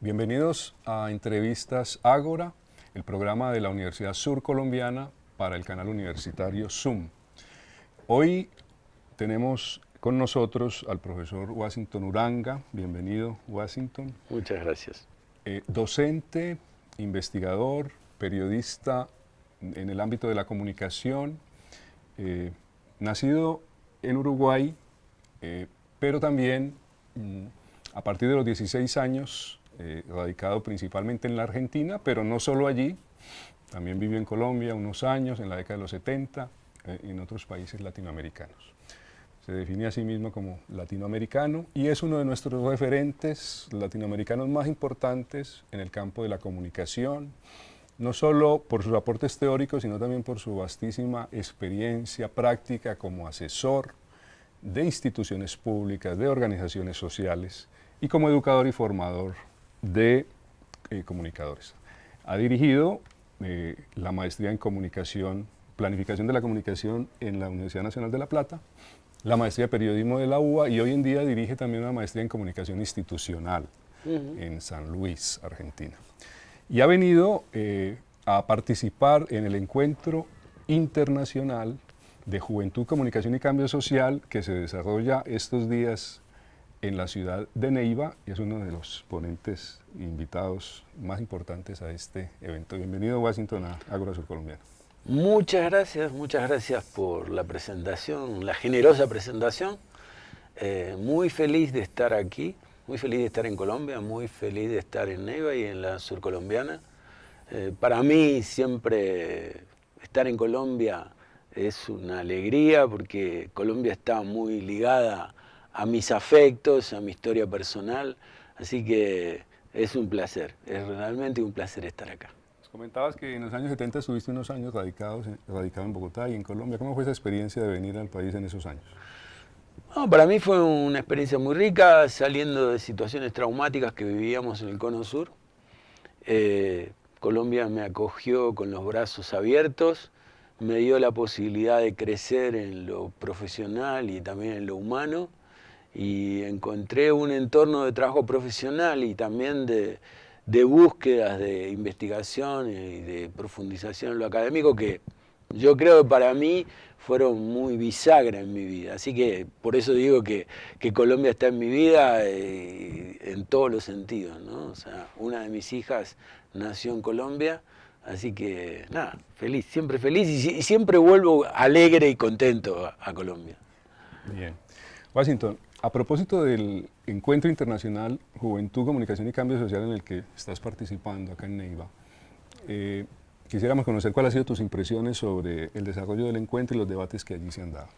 Bienvenidos a Entrevistas Ágora, el programa de la Universidad Surcolombiana para el canal universitario Zoom. Hoy tenemos con nosotros al profesor Washington Uranga. Bienvenido, Washington. Muchas gracias. Docente, investigador, periodista en el ámbito de la comunicación, nacido en Uruguay, pero también a partir de los 16 años, radicado principalmente en la Argentina, pero no solo allí, también vivió en Colombia unos años, en la década de los 70, en otros países latinoamericanos. Se define a sí mismo como latinoamericano y es uno de nuestros referentes latinoamericanos más importantes en el campo de la comunicación, no solo por sus aportes teóricos, sino también por su vastísima experiencia práctica como asesor de instituciones públicas, de organizaciones sociales y como educador y formador de comunicadores. Ha dirigido la maestría en comunicación, planificación de la comunicación en la Universidad Nacional de La Plata, la maestría de periodismo de la UBA y hoy en día dirige también una maestría en comunicación institucional en San Luis, Argentina. Y ha venido a participar en el encuentro internacional de Juventud, Comunicación y Cambio Social que se desarrolla estos días en la ciudad de Neiva y es uno de los ponentes invitados más importantes a este evento. Bienvenido, Washington, a Ágora Surcolombiana. Muchas gracias por la presentación, la generosa presentación. Muy feliz de estar aquí, muy feliz de estar en Colombia, muy feliz de estar en Neiva y en la Surcolombiana. Para mí siempre estar en Colombia es una alegría porque Colombia está muy ligada a mis afectos, a mi historia personal, así que es un placer, es realmente un placer estar acá. Comentabas que en los años 70 estuviste unos años radicado en Bogotá y en Colombia. ¿Cómo fue esa experiencia de venir al país en esos años? No, para mí fue una experiencia muy rica, saliendo de situaciones traumáticas que vivíamos en el Cono Sur. Colombia me acogió con los brazos abiertos, me dio la posibilidad de crecer en lo profesional y también en lo humano, y encontré un entorno de trabajo profesional y también de búsquedas de investigación y de profundización en lo académico que yo creo que para mí fueron muy bisagra en mi vida. Así que por eso digo que Colombia está en mi vida en todos los sentidos, ¿no? O sea, una de mis hijas nació en Colombia, así que nada, feliz, siempre y siempre vuelvo alegre y contento a Colombia. Bien. Washington, a propósito del Encuentro Internacional Juventud, Comunicación y Cambio Social en el que estás participando acá en Neiva, quisiéramos conocer cuáles han sido tus impresiones sobre el desarrollo del encuentro y los debates que allí se han dado.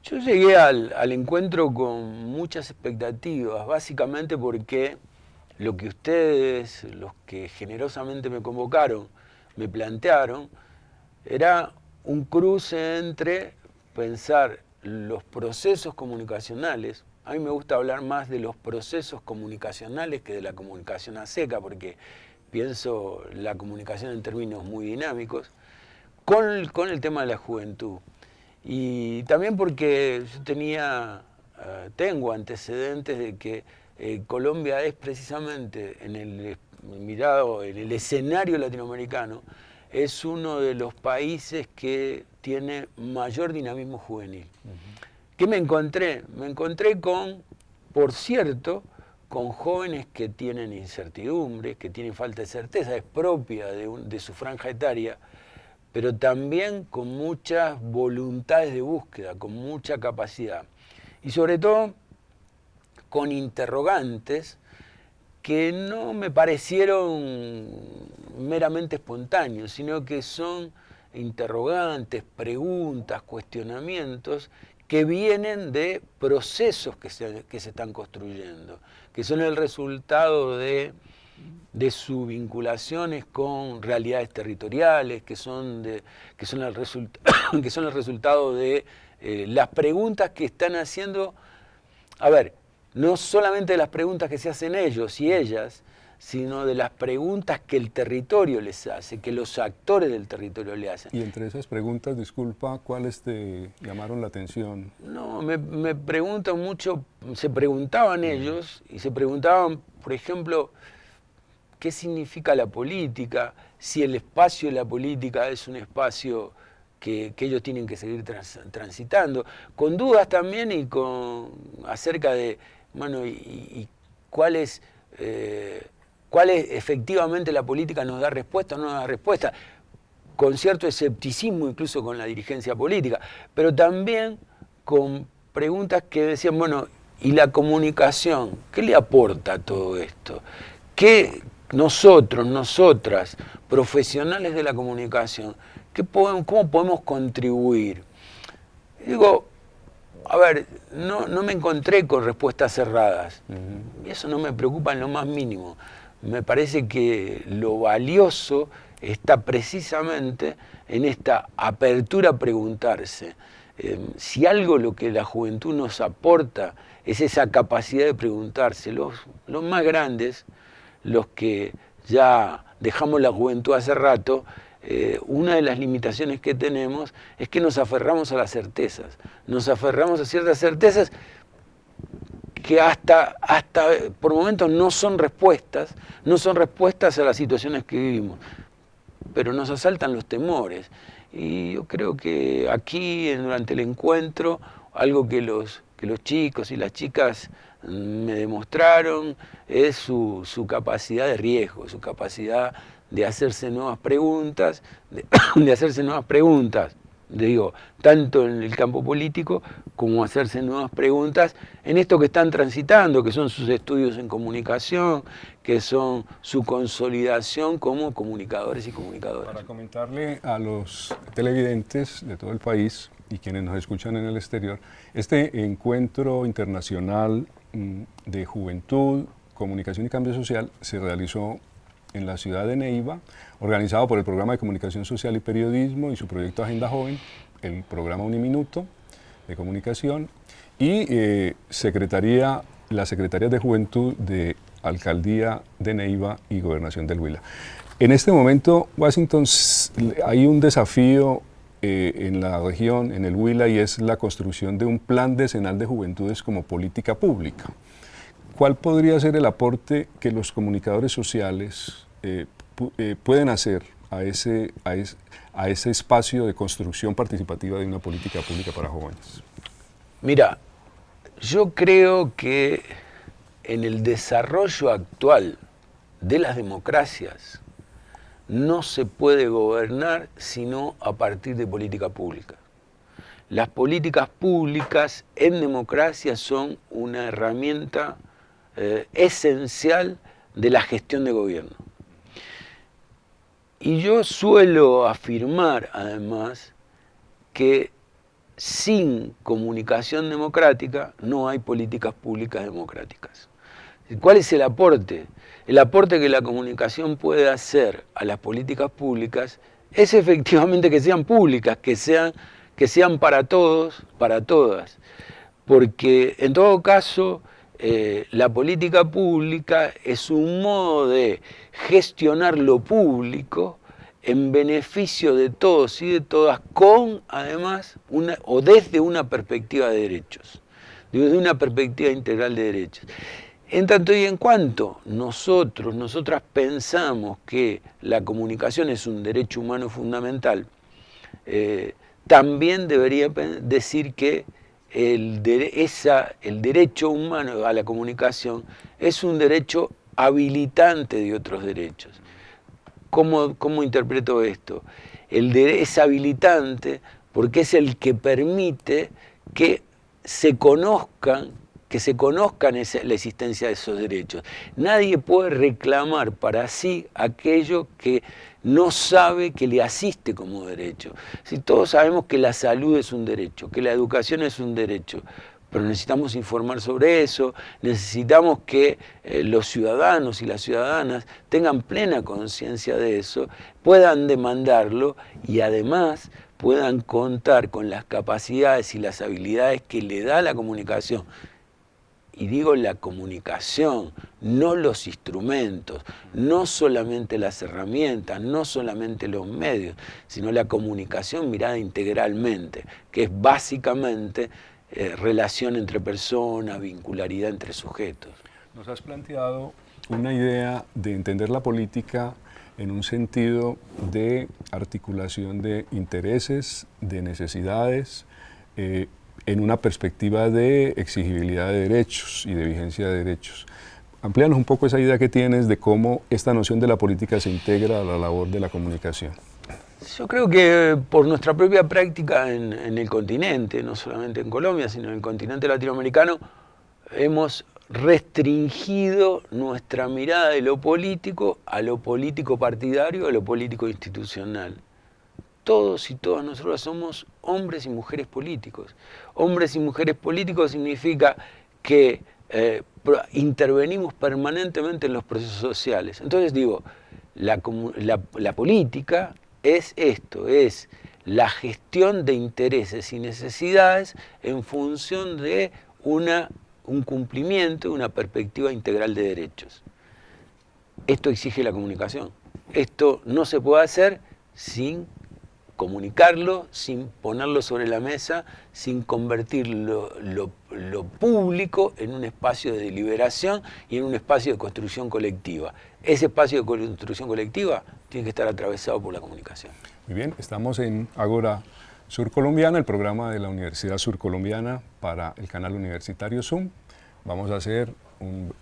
Yo llegué al encuentro con muchas expectativas, básicamente porque lo que ustedes, los que generosamente me convocaron, me plantearon, era un cruce entre pensar los procesos comunicacionales. A mí me gusta hablar más de los procesos comunicacionales que de la comunicación a seca, porque pienso la comunicación en términos muy dinámicos, con el tema de la juventud. Y también porque yo tengo antecedentes de que Colombia es precisamente, en el escenario latinoamericano, es uno de los países que tiene mayor dinamismo juvenil. ¿Qué me encontré? Me encontré por cierto, con jóvenes que tienen incertidumbre, que tienen falta de certeza, es propia de su franja etaria, pero también con muchas voluntades de búsqueda, con mucha capacidad. Y sobre todo, con interrogantes que no me parecieron meramente espontáneos, sino que son interrogantes, preguntas, cuestionamientos que vienen de procesos que se están construyendo, que son el resultado de sus vinculaciones con realidades territoriales, que son el resultado de las preguntas que están haciendo a ver, no solamente de las preguntas que se hacen ellos y ellas, sino de las preguntas que el territorio les hace, que los actores del territorio le hacen. Y entre esas preguntas, disculpa, ¿cuáles te llamaron la atención? No, me preguntan mucho, se preguntaban ellos, y se preguntaban, por ejemplo, ¿qué significa la política? Si el espacio de la política es un espacio que ellos tienen que seguir transitando, con dudas también y acerca de, bueno, y cuál es efectivamente la política nos da respuesta o no nos da respuesta, con cierto escepticismo incluso con la dirigencia política, pero también con preguntas que decían, bueno, ¿y la comunicación? ¿Qué le aporta a todo esto? ¿Qué nosotros, nosotras, profesionales de la comunicación, cómo podemos contribuir? Digo, a ver, no me encontré con respuestas cerradas, y eso no me preocupa en lo más mínimo. Me parece que lo valioso está precisamente en esta apertura a preguntarse. Si algo lo que la juventud nos aporta es esa capacidad de preguntarse, los más grandes, los que ya dejamos la juventud hace rato, una de las limitaciones que tenemos es que nos aferramos a las certezas, nos aferramos a ciertas certezas que hasta por momentos no son respuestas a las situaciones que vivimos, pero nos asaltan los temores. Y yo creo que aquí, durante el encuentro, algo que los chicos y las chicas me demostraron es su capacidad de riesgo, su capacidad de hacerse nuevas preguntas, de hacerse nuevas preguntas, digo, tanto en el campo político como hacerse nuevas preguntas en esto que están transitando, que son sus estudios en comunicación, que son su consolidación como comunicadores y comunicadoras. Para comentarle a los televidentes de todo el país y quienes nos escuchan en el exterior, este encuentro internacional de juventud, comunicación y cambio social se realizó en la ciudad de Neiva, organizado por el Programa de Comunicación Social y Periodismo y su proyecto Agenda Joven, el programa Uniminuto de Comunicación y las secretarías de Juventud de Alcaldía de Neiva y Gobernación del Huila. En este momento, Washington, hay un desafío en la región, en el Huila, y es la construcción de un plan decenal de juventudes como política pública. ¿Cuál podría ser el aporte que los comunicadores sociales pueden hacer a ese espacio de construcción participativa de una política pública para jóvenes? Mira, yo creo que en el desarrollo actual de las democracias no se puede gobernar sino a partir de política pública. Las políticas públicas en democracia son una herramienta esencial de la gestión de gobierno. Y yo suelo afirmar, además, que sin comunicación democrática no hay políticas públicas democráticas. ¿Cuál es el aporte? El aporte que la comunicación puede hacer a las políticas públicas es efectivamente que sean públicas, que sean para todos, para todas. Porque en todo caso, la política pública es un modo de gestionar lo público en beneficio de todos y de todas, con además desde una perspectiva de derechos, desde una perspectiva integral de derechos. En tanto y en cuanto nosotras pensamos que la comunicación es un derecho humano fundamental, también debería decir que el derecho humano a la comunicación es un derecho habilitante de otros derechos. ¿Cómo interpreto esto? Es habilitante porque es el que permite que se conozcan la existencia de esos derechos. Nadie puede reclamar para sí aquello que no sabe que le asiste como derecho. Si todos sabemos que la salud es un derecho, que la educación es un derecho, pero necesitamos informar sobre eso, necesitamos que los ciudadanos y las ciudadanas tengan plena conciencia de eso, puedan demandarlo y además puedan contar con las capacidades y las habilidades que le da la comunicación, y digo la comunicación, no los instrumentos, no solamente las herramientas, no solamente los medios, sino la comunicación mirada integralmente, que es básicamente relación entre personas, vincularidad entre sujetos. Nos has planteado una idea de entender la política en un sentido de articulación de intereses, de necesidades, en una perspectiva de exigibilidad de derechos y de vigencia de derechos. Amplíanos un poco esa idea que tienes de cómo esta noción de la política se integra a la labor de la comunicación. Yo creo que por nuestra propia práctica en el continente, no solamente en Colombia, sino en el continente latinoamericano, hemos restringido nuestra mirada de lo político a lo político partidario, a lo político institucional. Todos y todas nosotros somos hombres y mujeres políticos. Hombres y mujeres políticos significa que intervenimos permanentemente en los procesos sociales. Entonces digo, la política es esto, es la gestión de intereses y necesidades en función de un cumplimiento, una perspectiva integral de derechos. Esto exige la comunicación. Esto no se puede hacer sin comunicarlo, sin ponerlo sobre la mesa, sin convertir lo público en un espacio de deliberación y en un espacio de construcción colectiva. Ese espacio de construcción colectiva tiene que estar atravesado por la comunicación. Muy bien, estamos en Ágora Surcolombiana, el programa de la Universidad Surcolombiana para el canal universitario Zoom. Vamos a hacer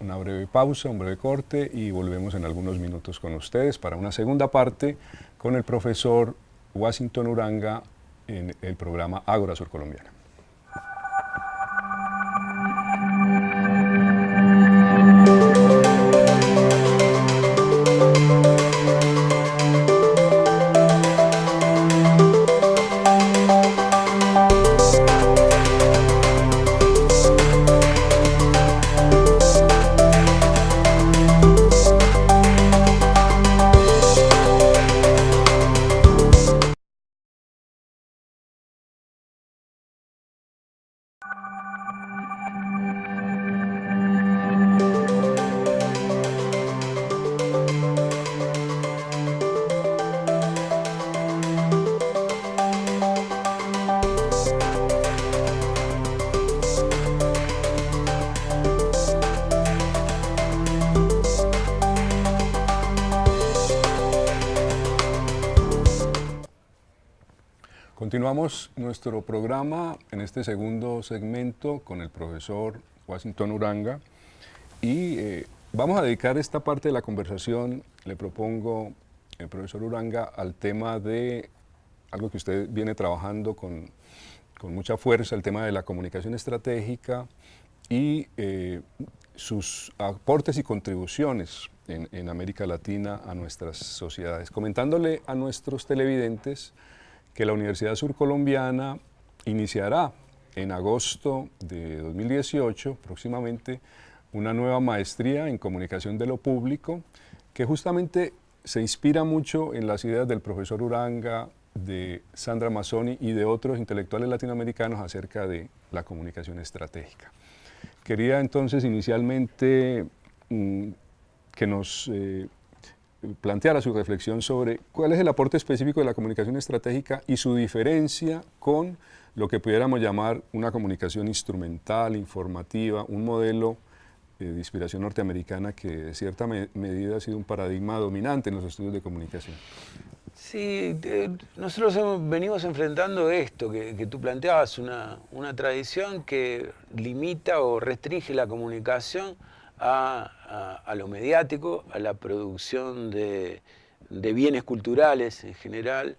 una breve pausa, un breve corte y volvemos en algunos minutos con ustedes para una segunda parte con el profesor Washington Uranga en el programa Ágora Surcolombiana. Continuamos nuestro programa en este segundo segmento con el profesor Washington Uranga y vamos a dedicar esta parte de la conversación, le propongo, el profesor Uranga, al tema de algo que usted viene trabajando con mucha fuerza, el tema de la comunicación estratégica y sus aportes y contribuciones en América Latina a nuestras sociedades. Comentándole a nuestros televidentes que la Universidad Surcolombiana iniciará en agosto de 2018, próximamente, una nueva maestría en comunicación de lo público, que justamente se inspira mucho en las ideas del profesor Uranga, de Sandra Mazzoni y de otros intelectuales latinoamericanos acerca de la comunicación estratégica. Quería entonces inicialmente que nos planteara su reflexión sobre cuál es el aporte específico de la comunicación estratégica y su diferencia con lo que pudiéramos llamar una comunicación instrumental, informativa, un modelo de inspiración norteamericana que de cierta medida ha sido un paradigma dominante en los estudios de comunicación. Sí, nosotros venimos enfrentando esto que tú planteabas, una tradición que limita o restringe la comunicación a lo mediático, a la producción de bienes culturales en general,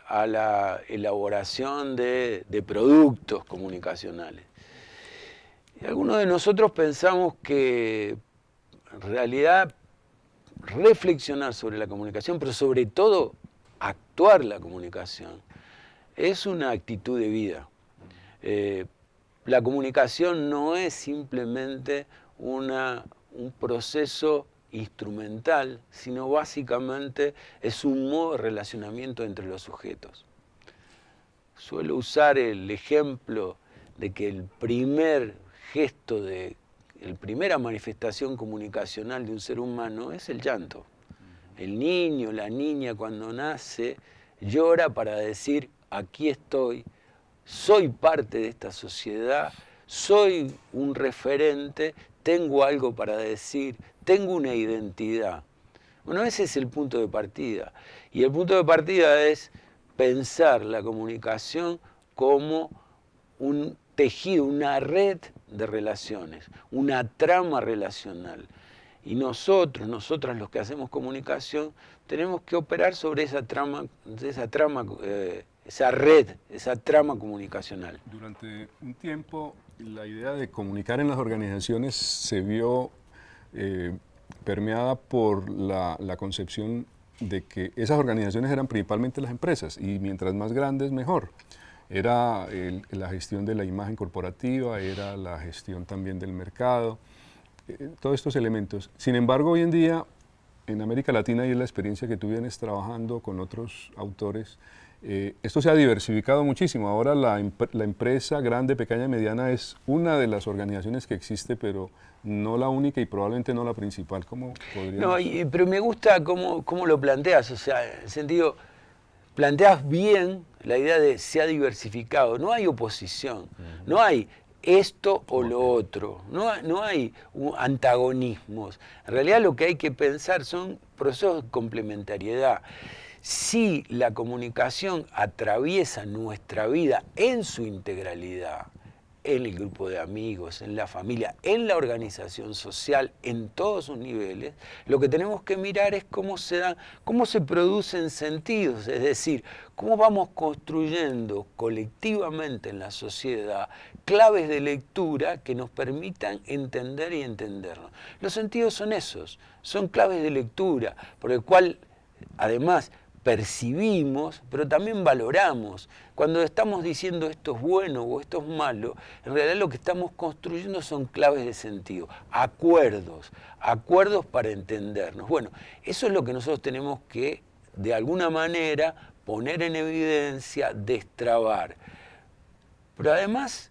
a la elaboración de productos comunicacionales. Y algunos de nosotros pensamos que en realidad reflexionar sobre la comunicación, pero sobre todo actuar la comunicación, es una actitud de vida. La comunicación no es simplemente un proceso instrumental, sino básicamente es un modo de relacionamiento entre los sujetos. Suelo usar el ejemplo de que el primer gesto de la primera manifestación comunicacional de un ser humano es el llanto. El niño, la niña cuando nace llora para decir aquí estoy, soy parte de esta sociedad, soy un referente, tengo algo para decir, tengo una identidad. Bueno, ese es el punto de partida. Y el punto de partida es pensar la comunicación como un tejido, una red de relaciones, una trama relacional. Y nosotros, nosotras los que hacemos comunicación, tenemos que operar sobre esa red, esa trama comunicacional. Durante un tiempo, la idea de comunicar en las organizaciones se vio permeada por la concepción de que esas organizaciones eran principalmente las empresas y mientras más grandes mejor. Era la gestión de la imagen corporativa, era la gestión también del mercado, todos estos elementos. Sin embargo, hoy en día, en América Latina, y es la experiencia que tú vienes trabajando con otros autores, esto se ha diversificado muchísimo. Ahora la empresa grande, pequeña y mediana es una de las organizaciones que existe, pero no la única y probablemente no la principal. ¿Cómo podríamos? No, pero me gusta cómo lo planteas, o sea, en el sentido, planteas bien la idea de se ha diversificado, no hay oposición, no hay esto o lo otro, no hay antagonismos. En realidad lo que hay que pensar son procesos de complementariedad. Si la comunicación atraviesa nuestra vida en su integralidad, en el grupo de amigos, en la familia, en la organización social, en todos sus niveles, lo que tenemos que mirar es cómo se producen sentidos, es decir, cómo vamos construyendo colectivamente en la sociedad claves de lectura que nos permitan entender y entendernos. Los sentidos son esos, son claves de lectura, por el cual, además, percibimos, pero también valoramos. Cuando estamos diciendo esto es bueno o esto es malo, en realidad lo que estamos construyendo son claves de sentido, acuerdos para entendernos. Bueno, eso es lo que nosotros tenemos que, de alguna manera, poner en evidencia, destrabar. Pero además,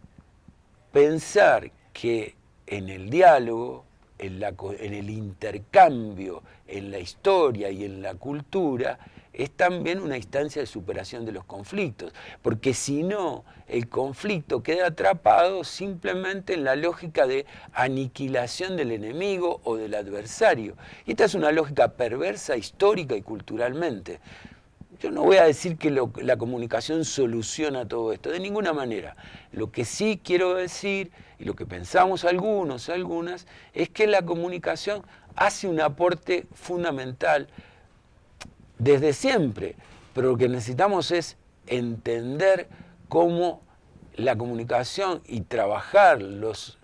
pensar que en el diálogo, en el intercambio, en la historia y en la cultura, es también una instancia de superación de los conflictos, porque si no, el conflicto queda atrapado simplemente en la lógica de aniquilación del enemigo o del adversario. Y esta es una lógica perversa histórica y culturalmente. Yo no voy a decir que la comunicación soluciona todo esto, de ninguna manera. Lo que sí quiero decir, y lo que pensamos algunos, algunas, es que la comunicación hace un aporte fundamental desde siempre, pero lo que necesitamos es entender cómo la comunicación y trabajar las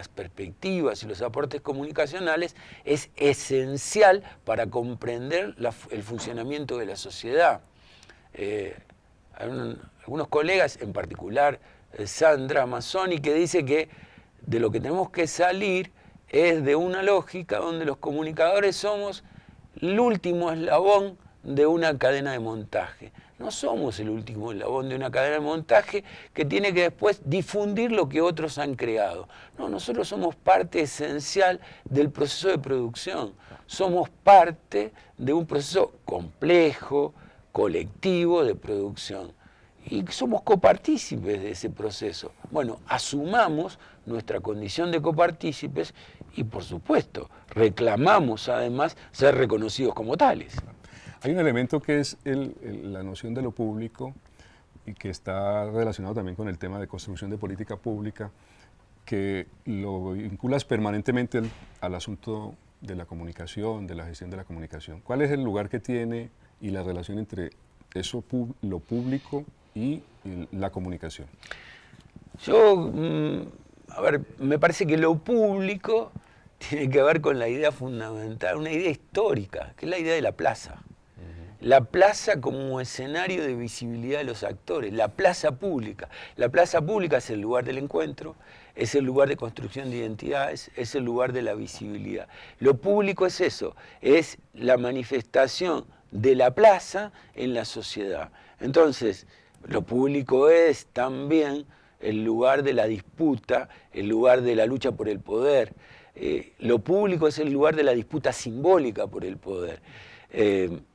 perspectivas y los aportes comunicacionales es esencial para comprender el funcionamiento de la sociedad. Hay algunos colegas, en particular Sandra Mazzoni, que dice que de lo que tenemos que salir es de una lógica donde los comunicadores somos el último eslabón de una cadena de montaje. No somos el último eslabón de una cadena de montaje que tiene que después difundir lo que otros han creado. No, nosotros somos parte esencial del proceso de producción. Somos parte de un proceso complejo, colectivo de producción. Y somos copartícipes de ese proceso. Bueno, asumamos nuestra condición de copartícipes y, por supuesto, reclamamos además ser reconocidos como tales. Hay un elemento que es la noción de lo público y que está relacionado también con el tema de construcción de política pública, que lo vinculas permanentemente al asunto de la comunicación, de la gestión de la comunicación. ¿Cuál es el lugar que tiene y la relación entre eso, lo público y la comunicación? Yo, a ver, me parece que lo público tiene que ver con la idea fundamental, una idea histórica, que es la idea de la plaza. La plaza como escenario de visibilidad de los actores, la plaza pública. La plaza pública es el lugar del encuentro, es el lugar de construcción de identidades, es el lugar de la visibilidad. Lo público es eso, es la manifestación de la plaza en la sociedad. Entonces, lo público es también el lugar de la disputa, el lugar de la lucha por el poder. Lo público es el lugar de la disputa simbólica por el poder.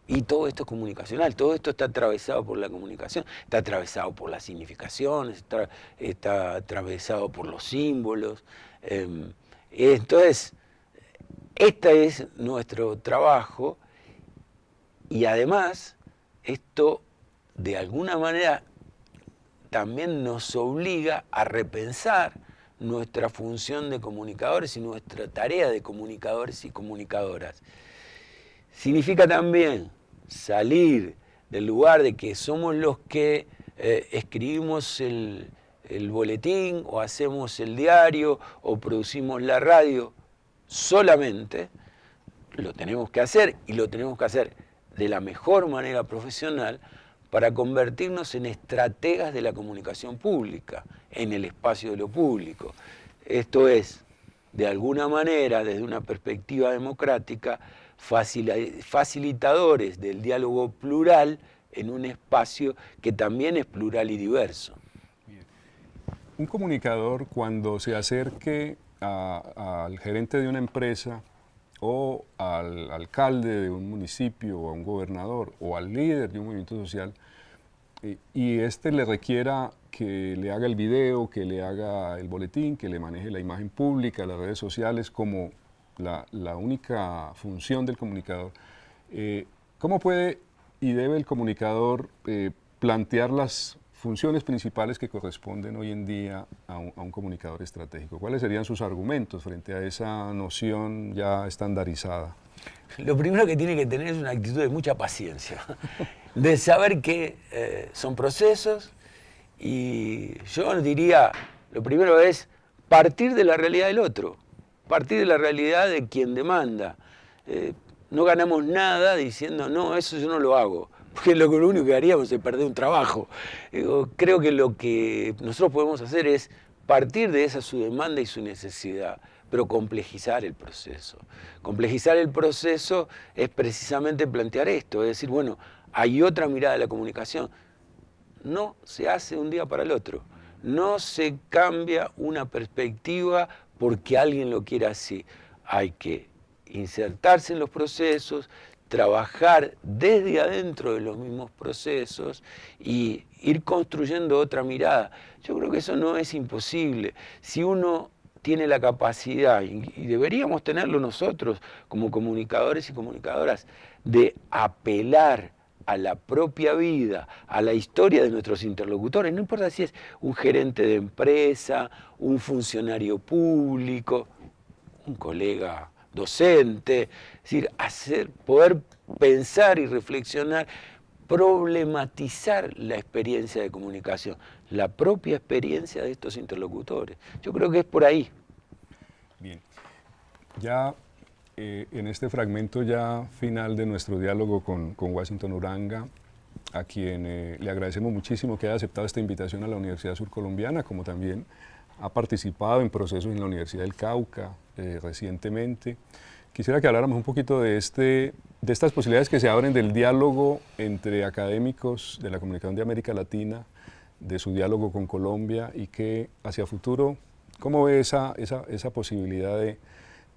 Y todo esto es comunicacional, todo esto está atravesado por la comunicación, está atravesado por las significaciones, está atravesado por los símbolos. Entonces, este es nuestro trabajo y además esto de alguna manera también nos obliga a repensar nuestra función de comunicadores y nuestra tarea de comunicadores y comunicadoras. Significa también salir del lugar de que somos los que escribimos el boletín o hacemos el diario o producimos la radio solamente. Lo tenemos que hacer y lo tenemos que hacer de la mejor manera profesional para convertirnos en estrategas de la comunicación pública, en el espacio de lo público. Esto es, de alguna manera, desde una perspectiva democrática, facilitadores del diálogo plural en un espacio que también es plural y diverso. Bien. Un comunicador, cuando se acerque al gerente de una empresa o al alcalde de un municipio o a un gobernador o al líder de un movimiento social y éste le requiera que le haga el video, que le haga el boletín, que le maneje la imagen pública, las redes sociales como la única función del comunicador, ¿cómo puede y debe el comunicador plantear las funciones principales que corresponden hoy en día a un comunicador estratégico? ¿Cuáles serían sus argumentos frente a esa noción ya estandarizada? Lo primero que tiene que tener es una actitud de mucha paciencia, de saber que son procesos y yo diría, lo primero es partir de la realidad del otro, partir de la realidad de quien demanda. No ganamos nada diciendo, no, eso yo no lo hago, porque lo único que haríamos es perder un trabajo. Creo que lo que nosotros podemos hacer es partir de esa su demanda y su necesidad, pero complejizar el proceso. Complejizar el proceso es precisamente plantear esto, es decir, bueno, hay otra mirada de la comunicación. No se hace de un día para el otro, no se cambia una perspectiva porque alguien lo quiera así. Hay que insertarse en los procesos, trabajar desde adentro de los mismos procesos y ir construyendo otra mirada. Yo creo que eso no es imposible. Si uno tiene la capacidad, y deberíamos tenerlo nosotros como comunicadores y comunicadoras, de apelar a la propia vida, a la historia de nuestros interlocutores, no importa si es un gerente de empresa, un funcionario público, un colega docente, es decir, poder pensar y reflexionar, problematizar la experiencia de comunicación, la propia experiencia de estos interlocutores. Yo creo que es por ahí. Bien, ya en este fragmento ya final de nuestro diálogo con Washington Uranga, a quien le agradecemos muchísimo que haya aceptado esta invitación a la Universidad Surcolombiana, como también ha participado en procesos en la Universidad del Cauca recientemente. Quisiera que habláramos un poquito de estas posibilidades que se abren del diálogo entre académicos de la comunicación de América Latina, de su diálogo con Colombia y que hacia futuro, ¿cómo ve esa posibilidad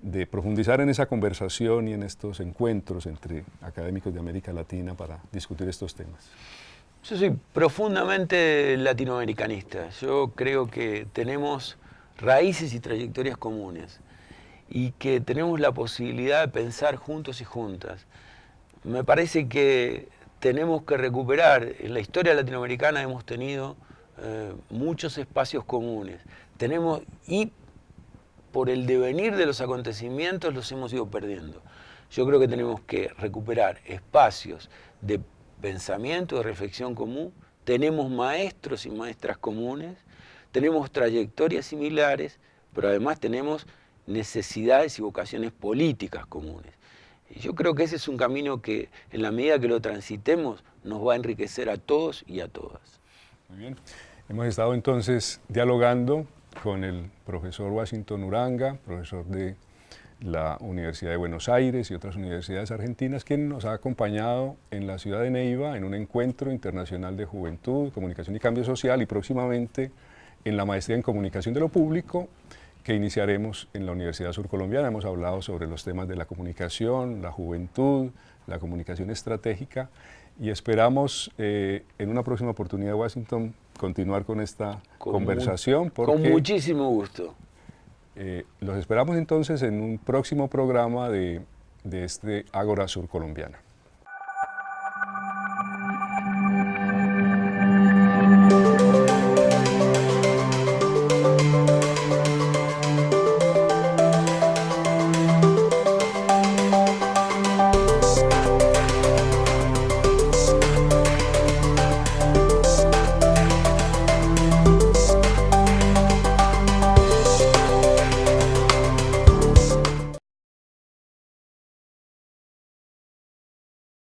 de profundizar en esa conversación y en estos encuentros entre académicos de América Latina para discutir estos temas? Yo soy profundamente latinoamericanista. Yo creo que tenemos raíces y trayectorias comunes y que tenemos la posibilidad de pensar juntos y juntas. Me parece que tenemos que recuperar, en la historia latinoamericana hemos tenido muchos espacios comunes. Y por el devenir de los acontecimientos los hemos ido perdiendo. Yo creo que tenemos que recuperar espacios de pensamiento, de reflexión común. Tenemos maestros y maestras comunes, tenemos trayectorias similares, pero además tenemos necesidades y vocaciones políticas comunes. Y yo creo que ese es un camino que, en la medida que lo transitemos, nos va a enriquecer a todos y a todas. Muy bien. Hemos estado entonces dialogando con el profesor Washington Uranga, profesor de la Universidad de Buenos Aires y otras universidades argentinas, quien nos ha acompañado en la ciudad de Neiva en un encuentro internacional de juventud, comunicación y cambio social, y próximamente en la maestría en comunicación de lo público que iniciaremos en la Universidad Surcolombiana. Hemos hablado sobre los temas de la comunicación, la juventud, la comunicación estratégica y esperamos en una próxima oportunidad, Washington, continuar con esta conversación. Con muchísimo gusto. Los esperamos entonces en un próximo programa de este Ágora Surcolombiana.